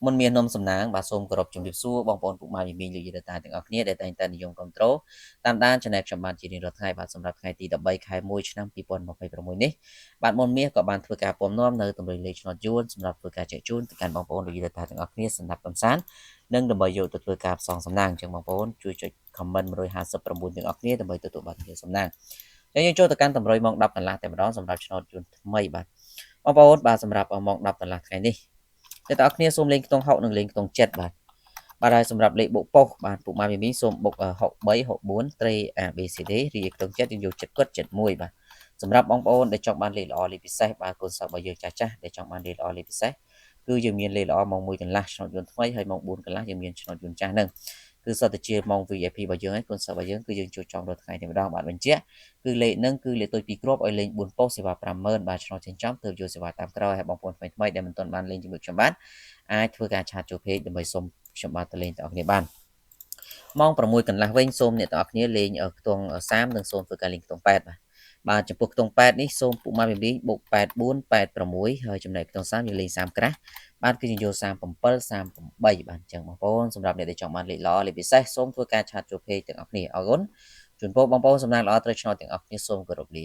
មុនមាននំសំណាងបាទសូមគោរពជំរាបសួរបងប្អូនពុកម៉ែមីមីលោកយាយតាទាំងអស់គ្នាដែលតែងតែនិយមគ្រប់ត្រូលតាមដាន Channel ខ្ញុំបានជារៀងរាល់ថ្ងៃបាទសម្រាប់ថ្ងៃទី13ខែ1ឆ្នាំ2026នេះបាទមុនមាសក៏បានធ្វើការពំនាំនៅតម្រុយលេខឆ្នោតយួនសម្រាប់ធ្វើការចែកជូនទៅកាន់បងប្អូនលោកយាយតាទាំងអស់គ្នាសម្រាប់កំសាន្តនិងដើម្បីយកទៅធ្វើការផ្សងសំណាងអញ្ចឹងបងប្អូនជួយចុច comment 159ទាំងអស់គ្នាដើម្បីទទួលបានជាសំណាងហើយយើងចូលទៅកាន់តម្រុយម៉ោង10កន្លះតែម្ដងសម្រាប់ឆ្នោតយួនថ្មីបាទបងប្អូនបាទសម្រាប់ម៉ោង10កន្លះថ្ងៃនេះអ្នកទាំងអស់គ្នាសូមលេងខ្ទង់6និងលេងខ្ទង់7បាទហើយសម្រាប់លេខបុកប៉ុសបាទពុកម៉ែមីមីសូមបុក63 64ត្រី ABCD រីឯខ្ទង់7យើងយក7គាត់71បាទសម្រាប់បងប្អូនដែលចង់បានលេខល្អលេខពិសេសបាទកូនសិស្សរបស់យើងចាស់ៗដែលចង់បានលេខល្អលេខពិសេសគឺយើងមានលេខល្អម៉ោង1កន្លះឆ្នោតយួនថ្មីហើយម៉ោង4កន្លះយើងមានឆ្នោតយួនចាស់ហ្នឹងគឺសុទ្ធតែជាម៉ោង VIP របស់យើងហើយកូនសិស្សរបស់យើងគឺយើងជួបចំរាល់ថ្ងៃតែម្ដងបាទបញ្ជាក់គឺលេខហ្នឹងគឺលេខទុយ2គ្រាប់ឲ្យលេង4ប៉ុស្តិ៍សេវា50000បាទឆ្នោតចិញ្ចឹមទើបយកសេវាតាមក្រោយហើយបងប្អូនថ្មីៗដែលមិនទាន់បានលេងជាមួយខ្ញុំបានអាចធ្វើការឆាតចូល page ដើម្បីសុំខ្ញុំបាទទៅលេងទាំងអស់គ្នាបានម៉ោង6កន្លះវិញសូមអ្នកទាំងអស់គ្នាលេងខ្ទង់30និងសូមធ្វើការលេងខ្ទង់8បាទចំពោះខ្ទង់8នេះសូមពុកម៉ែមីមីបុក84 86ហើយចំណែកខ្ទង់30យើងលេង30ក្រាស់បាទគឺយើងយក37 38បាទអញ្ចឹងបងប្អូនសម្រាប់អ្នកដែលចង់បានលេខល្អលេខពិសេសសូមធ្វើការឆាតចូល page ទាំងអស់គ្នាអរគុណជូនពរបងប្អូនសំណាងល្អត្រូវឆ្នោតទាំងអស់គ្នាសូមគោរពលា